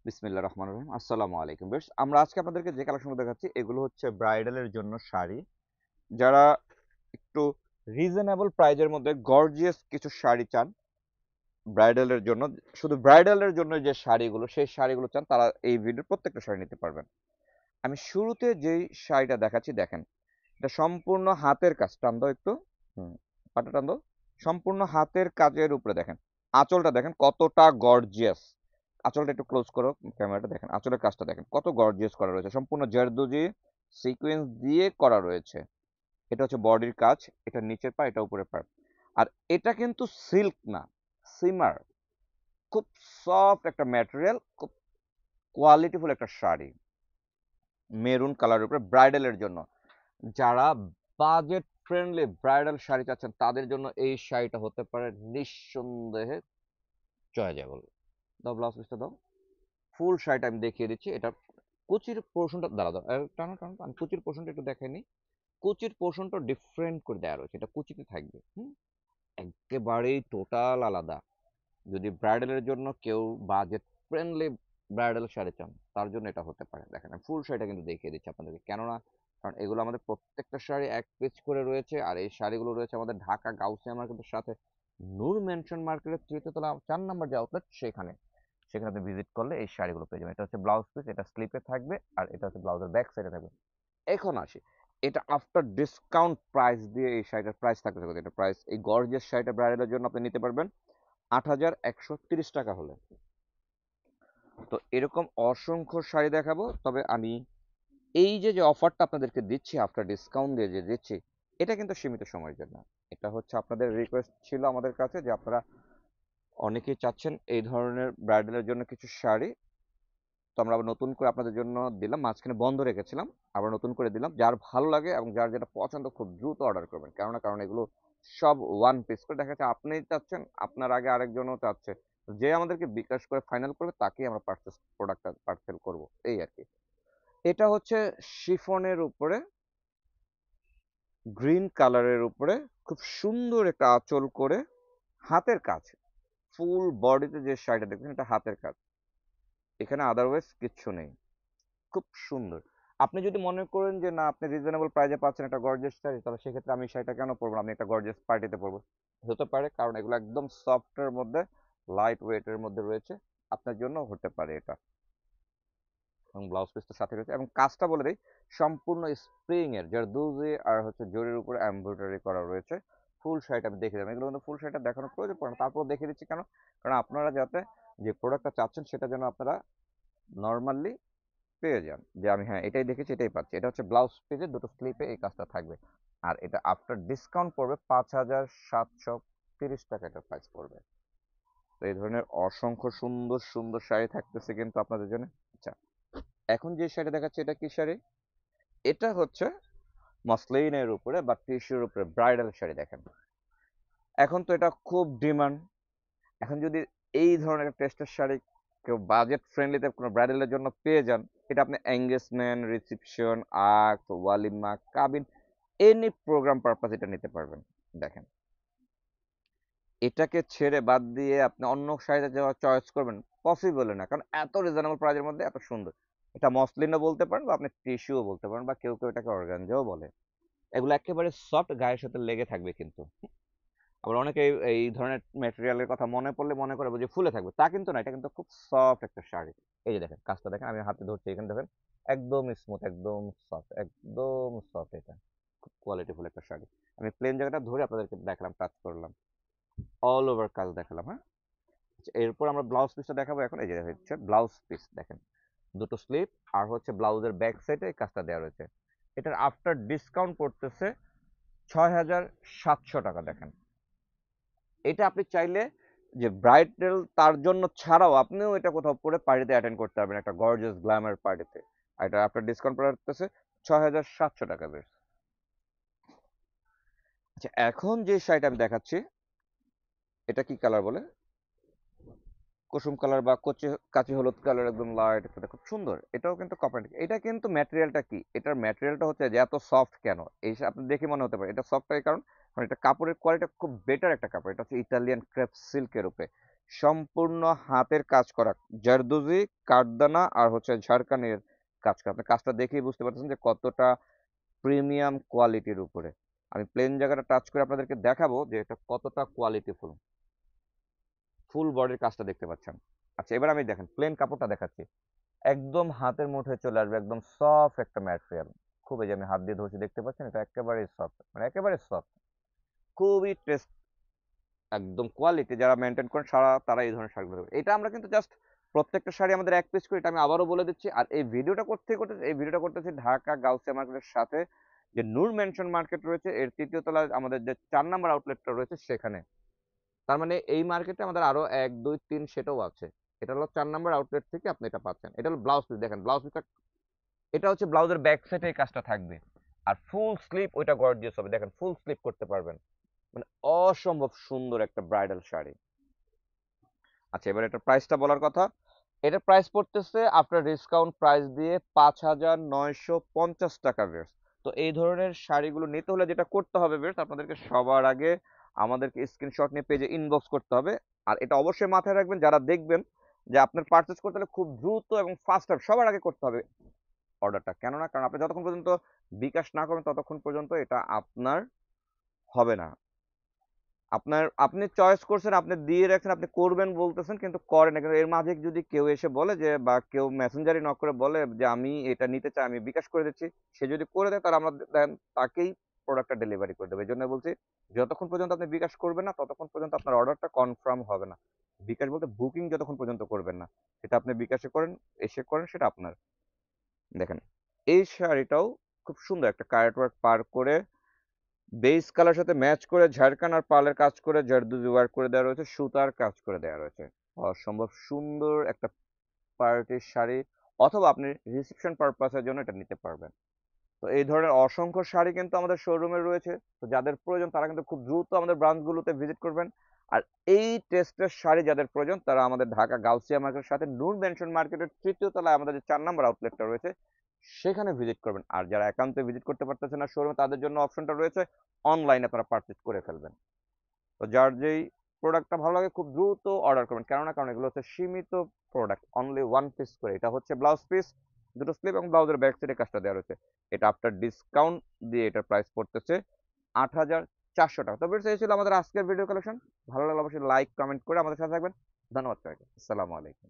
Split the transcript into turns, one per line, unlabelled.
বিসমিল্লাহির রহমানির রহিম। আসসালামু আলাইকুম। বেশ, আমরা আজকে আপনাদেরকে যে কালেকশনগুলো দেখাচ্ছি এগুলো হচ্ছে ব্রাইডালের জন্য শাড়ি। যারা একটু রিজনেবল প্রাইজের মধ্যে গর্জিয়াস কিছু শাড়ি চান ব্রাইডালের জন্য, শুধু ব্রাইডালের জন্য যে শাড়িগুলো সেই শাড়িগুলো চান তারা এই ভিডিওর প্রত্যেকটা শাড়ি নিতে পারবেন। আমি শুরুতে যেই শাড়িটা দেখাচ্ছি দেখেন, এটা সম্পূর্ণ হাতের কাজ। টান দাও একটু, পাটা টান দাও। সম্পূর্ণ হাতের কাজের উপরে দেখেন, আঁচলটা দেখেন কতটা গর্জিয়াস। আঁচলটা একটু ক্লোজ করো, ক্যামেরাটা দেখেন, আঁচলের কাজটা দেখেন কত গর্জিয়াস করা রয়েছে, সম্পূর্ণ জারদুজি সিকোয়েন্স দিয়ে করা রয়েছে। এটা হচ্ছে বডির কাজ, এটা নিচের পা, এটা উপরের পা। আর এটা কিন্তু সিল্ক না, সিমার, খুব সফট একটা ম্যাটেরিয়াল, খুব কোয়ালিটিফুল একটা শাড়ি। মেরুন কালারের উপরে ব্রাইডালের জন্য, যারা বাজেট ফ্রেন্ডলি ব্রাইডাল শাড়ি চাচ্ছেন তাদের জন্য এই শাড়িটা হতে পারে নিঃসন্দেহে চয়েজেবল। দাও ব্লাউজ পিসটা দাও। ফুল শাড়িটা আমি দেখিয়ে দিচ্ছি। এটা কুচির পোর্শনটা দাঁড়া দাও, টানো টানো, আমি কুচির পোর্শনটা একটু দেখাই নি। কুচির পোর্শনটা ডিফারেন্ট করে দেওয়া রয়েছে, এটা কুচিতে থাকবে। একেবারেই টোটাল আলাদা। যদি ব্রাইডালের জন্য কেউ বাজেট ফ্রেন্ডলি ব্রাইডাল শাড়ি চান তার জন্য এটা হতে পারে। দেখেন আমি ফুল শাড়িটা কিন্তু দেখিয়ে দিচ্ছি আপনাদেরকে, কেননা কারণ এগুলো আমাদের প্রত্যেকটা শাড়ি এক পেজ করে রয়েছে, আর এই শাড়িগুলো রয়েছে আমাদের ঢাকা গাউসিয়া মার্কেটের সাথে নূর মেনশন মার্কেটের তৃতীয় তলা 4 নম্বর যে আউটলেট সেখানে, সেখানে আপনি ভিজিট করলে এই শাড়িগুলো পেয়ে যাবেন। এটা হচ্ছে ব্লাউজ পিস, এটা স্লিপে থাকবে, আর এটা হচ্ছে ব্লাউজের ব্যাক সাইডে থাকবে। এখন আসি, এটা আফটার ডিসকাউন্ট প্রাইস দিয়ে এই শাড়িটার প্রাইস থাকবে কত? এটা প্রাইস, এই গর্জিয়াস শাড়িটা ব্রাইডালের জন্য আপনি নিতে পারবেন 8,130 টাকা হলে। তো এরকম অসংখ্য শাড়ি দেখাবো, তবে আমি এই যে যে অফারটা আপনাদেরকে দিচ্ছি আফটার ডিসকাউন্ট দিয়ে যে দিচ্ছি, এটা কিন্তু সীমিত সময়ের জন্য। এটা হচ্ছে আপনাদের রিকোয়েস্ট ছিল আমাদের কাছে যে আপনারা অনেকেই চাচ্ছেন এই ধরনের ব্রাইডালের জন্য কিছু শাড়ি। তো আমরা আবার নতুন করে আপনাদের জন্য দিলাম, মাঝখানে বন্ধ রেখেছিলাম, আবার নতুন করে দিলাম। যার ভালো লাগে এবং যার যেটা পছন্দ খুব দ্রুত অর্ডার করবেন, কেননা কারণ এগুলো সব ওয়ান পিস করে দেখা যাচ্ছে, আপনি চাচ্ছেন, আপনার আগে আরেকজনও চাচ্ছে, যে আমাদেরকে বিকাশ করে ফাইনাল করবে তাকেই আমরা প্রোডাক্টটা পার্সেল করব, এই আর কি। এটা হচ্ছে শিফনের উপরে গ্রিন কালারের উপরে খুব সুন্দর একটা আঁচল করে হাতের কাজ, ফুল বডিতে যে শাড়িটা দেখছেন এটা হাতের কাজ, এখানে আদারওয়াইজ কিচ্ছু নেই। খুব সুন্দর। আপনি যদি মনে করেন যে না আপনি রিজনেবল প্রাইসে পাচ্ছেন একটা গর্জিয়াস শাড়ি, তাহলে সেক্ষেত্রে আমি শাড়িটা কেন পরবো না, আমি একটা গর্জিয়াস পার্টিতে পরবো। হতে পারে, কারণ এগুলো একদম সফটের মধ্যে, লাইট ওয়েটের মধ্যে রয়েছে, আপনার জন্য হতে পারে এটা। এবং ব্লাউজ পিসটা সাথে রয়েছে, এবং কাজটা বলে দেই, সম্পূর্ণ স্প্রিং এর জারদৌজি আর হচ্ছে জরির উপরে এমব্রয়ডারি করা রয়েছে। ফুল শাড়িটা আমি দেখে যাবেন, এগুলো কিন্তু ফুল শাড়িটা দেখানোর প্রয়োজন পড়ে না, তারপর দেখে দিচ্ছি কেন, কারণ আপনারা যাতে যে প্রোডাক্টটা চাচ্ছেন সেটা যেন আপনারা নর্মালি পেয়ে যান, যে আমি হ্যাঁ এটাই দেখেছি এটাই পাচ্ছি। এটা হচ্ছে ব্লাউজ পিসের দুটো স্লিপে এই কাজটা থাকবে। আর এটা আফটার ডিসকাউন্ট পড়বে 5,730 টাকা এটা প্রাইস পড়বে। তো এই ধরনের অসংখ্য সুন্দর সুন্দর শাড়ি থাকতেছে কিন্তু আপনাদের জন্য। আচ্ছা, এখন যে শাড়ি দেখাচ্ছে এটা কি শাড়ি? এটা হচ্ছে মসলিনের উপরে বা টিস্যুর উপরে ব্রাইডাল শাড়ি। দেখেন এখন তো এটা খুব ডিমান্ড। এখন যদি এই ধরনের একটা টেস্টের শাড়ি কেউ বাজেট ফ্রেন্ডলিতে কোনো ব্রাইডালের জন্য পেয়ে যান, এটা আপনি এঙ্গেজমেন্ট, রিসেপশন, আর্ট, ওয়ালিমা, কাবিন, এনি প্রোগ্রাম পারপাস এটা নিতে পারবেন। দেখেন এটাকে ছেড়ে বাদ দিয়ে আপনি অন্য শাড়িতে যাওয়া চয়েস করবেন, পসিবল না, কারণ এত রিজনেবল প্রাইজের মধ্যে এত সুন্দর। এটা মসলিনও বলতে পারেন বা আপনি টিস্যুও বলতে পারেন, বা কেউ কেউ এটাকে অর্গানজাও বলে। এগুলো একেবারে সফট, গায়ের সাথে লেগে থাকবে কিন্তু। আবার অনেকে এই ধরনের ম্যাটেরিয়ালের কথা মনে পড়লে মনে করে যে ফুলে থাকবে, তা কিন্তু না, এটা কিন্তু খুব সফট একটা শাড়ি। এই যে দেখেন কাজটা দেখেন, আমি হাতে ধরছি, এখানে দেখেন একদম স্মুথ, একদম সফট, একদম সফট। এটা খুব কোয়ালিটিফুল একটা শাড়ি। আমি প্লেন জায়গাটা ধরে আপনাদেরকে দেখালাম, টাচ করলাম, অল ওভার কাজ দেখালাম। হ্যাঁ, আচ্ছা, এরপর আমরা ব্লাউজ পিসটা দেখাবো এখন। এই যে হচ্ছে ব্লাউজ পিস দেখেন, দুটো স্লিপ আর হচ্ছে ব্লাউজের ব্যাক সাইডে এই কাজটা দেওয়া রয়েছে। এটার আফটার ডিসকাউন্ট পড়তেছে 6,700 টাকা। দেখেন এটা আপনি চাইলে যে ব্রাইডাল তার জন্য ছাড়াও আপনিও এটা কোথাও পরে পার্টিতে অ্যাটেন্ড করতে পারবেন, একটা গর্জিয়াস গ্ল্যামার পার্টিতে। আর এটা আপনার ডিসকাউন্ট পড়তেছে 6,700 টাকা বেশ। আচ্ছা, এখন যে শাড়িটা আমি দেখাচ্ছি এটা কি কালার বলে, কুসুম কালার বা কচি কাঁচি হলুদ কালার, একদম লাইট একটা, খুব সুন্দর। এটাও কিন্তু কপার। এটা কিন্তু ম্যাটেরিয়ালটা কি, এটার ম্যাটেরিয়ালটা হচ্ছে যে এত সফট কেন, এই আপনি দেখে মনে হতে পারে এটা সফট, এই কারণ কারণ এটা কাপড়ের কোয়ালিটি খুব বেটার একটা কাপড়। এটা হচ্ছে ইতালিয়ান ক্রেপ সিল্কের উপরে সম্পূর্ণ হাতের কাজ করা জারদোজি, কাঠদানা আর হচ্ছে ঝাড়খানের কাজ করা। আপনি কাজটা দেখেই বুঝতে পারতেছেন যে কতটা প্রিমিয়াম কোয়ালিটির উপরে। আমি প্লেন জায়গাটা টাচ করে আপনাদেরকে দেখাবো যে এটা কতটা কোয়ালিটিফুল। ফুল বডির কাজটা দেখতে পাচ্ছেন। আচ্ছা, এবার আমি দেখেন প্লেন কাপড়টা দেখাচ্ছি। একদম হাতের মুঠোয় চলে আসবে, একদম সফট একটা ম্যাটেরিয়াল। খুব, এই যে আমি হাত দিয়ে ধরছি দেখতে পাচ্ছেন, এটা একেবারেই সফট, মানে একেবারে সফট। খুবই টেস্ট, একদম কোয়ালিটি যারা মেনটেন করেন সারা তারা এই ধরনের শাড়িগুলো দেবে। এটা আমরা কিন্তু জাস্ট প্রত্যেকটা শাড়ি আমাদের এক পিস করে, এটা আমি আবারও বলে দিচ্ছি। আর এই ভিডিওটা এই ভিডিওটা করতেছি ঢাকা গাউসিয়া মার্কেটের সাথে যে নূর মেনশন মার্কেট রয়েছে এর ৩য় তলায় আমাদের যে ৪ নাম্বার আউটলেটটা রয়েছে সেখানে। তার মানে এই মার্কেটে আমাদের আরো ১, ২, ৩ সেটাও আছে। এটা হলো ৪ নাম্বার আউটলেট থেকে আপনি এটা পাচ্ছেন। এটা হলো ব্লাউজ পিস, দেখেন ব্লাউজ পিসটা, এটা হচ্ছে ব্লাউজের ব্যাক সাইডে এই কাজটা থাকবে। আর ফুল স্লিভ ওইটা গর্জিয়াস হবে, দেখেন ফুল স্লিভ করতে পারবেন। মানে অসম্ভব সুন্দর একটা ব্রাইডাল শাড়ি। আচ্ছা, এবার এটার প্রাইসটা বলার কথা। এটার প্রাইস পড়তেছে আফটার ডিসকাউন্ট প্রাইস দিয়ে ৫,৯৫০ টাকা ভিউয়ার্স। তো এই ধরনের শাড়িগুলো নিতে হলে যেটা করতে হবে ভিউয়ার্স, আপনাদেরকে সবার আগে আমাদেরকে স্ক্রিনশট নিয়ে পেজে ইনবক্স করতে হবে। আর এটা অবশ্যই মাথায় রাখবেন, যারা দেখবেন যে আপনার পারচেজ করতে হলে খুব দ্রুত এবং ফাস্ট সবার আগে করতে হবে অর্ডারটা। কেননা কারণ আপনি যতক্ষণ পর্যন্ত বিকাশ না করবেন ততক্ষণ পর্যন্ত এটা আপনার হবে না। আপনি চয়েস করছেন, আপনি দিয়ে রাখছেন, আপনি করবেন বলতেছেন কিন্তু করেন না। কিন্তু এর মাঝে যদি কেউ এসে বলে যে, বা কেউ মেসেঞ্জারে নক করে বলে যে আমি এটা নিতে চাই, আমি বিকাশ করে দিচ্ছি, সে যদি করে দেয় তাহলে আমরা দেন তাকেই প্রোডাক্টটা ডেলিভারি করে দেবো। এজন্য বলছি যতক্ষণ পর্যন্ত আপনি বিকাশ করবেন না ততক্ষণ পর্যন্ত আপনার অর্ডারটা কনফার্ম হবে না। বিকাশ বলতে বুকিং যতক্ষণ পর্যন্ত করবেন না, সেটা আপনি বিকাশে করেন, এসে করেন, সেটা আপনার। দেখেন এই শাড়িটাও খুব সুন্দর একটা কার্ট ওয়ার্ক পার করে বেস কালার সাথে ম্যাচ করে ঝাড়খান আর পালের কাজ করে জারদুজি ওয়ার্ক করে দেওয়া রয়েছে, সুতার কাজ করে দেওয়া রয়েছে। অসম্ভব সুন্দর একটা পার্টির শাড়ি, অথবা আপনি রিসেপশন পারপাসের জন্য এটা নিতে পারবেন। তো এই ধরনের অসংখ্য শাড়ি কিন্তু আমাদের শোরুমে রয়েছে। তো যাদের প্রয়োজন তারা কিন্তু খুব দ্রুত আমাদের ব্রাঞ্চগুলোতে ভিজিট করবেন। আর এই টেস্টের শাড়ি যাদের প্রয়োজন তারা আমাদের ঢাকা গাউসিয়া মার্কেটের সাথে নূর মেনশন মার্কেটের ৩য় তলায় আমাদের যে ৪ নাম্বার আউটলেটটা রয়েছে সেখানে ভিজিট করবেন। আর যারা একান্তে ভিজিট করতে পারতেছেন না শোরুমে, তাদের জন্য অপশনটা রয়েছে অনলাইনে আপনারা পারচেজ করে ফেলবেন। তো যার যেই প্রোডাক্টটা ভালো লাগে খুব দ্রুত অর্ডার করবেন, কারণ এগুলো হচ্ছে সীমিত প্রোডাক্ট, অনলি ওয়ান পিস করে। এটা হচ্ছে ব্লাউজ পিস, দুটো স্লিভ এবং ব্লাউজের ব্যাক সাইডে কাজটা দেওয়া রয়েছে। এটা আফটার ডিসকাউন্ট দিয়ে এটার প্রাইস পড়তেছে ৮,৪০০ টাকা। তো এই ছিল আমাদের আজকের ভিডিও কালেকশন। ভালো লাগলে অবশ্যই লাইক কমেন্ট করে আমাদের সাথে থাকবেন। ধন্যবাদ সবাইকে। আসসালামু আলাইকুম।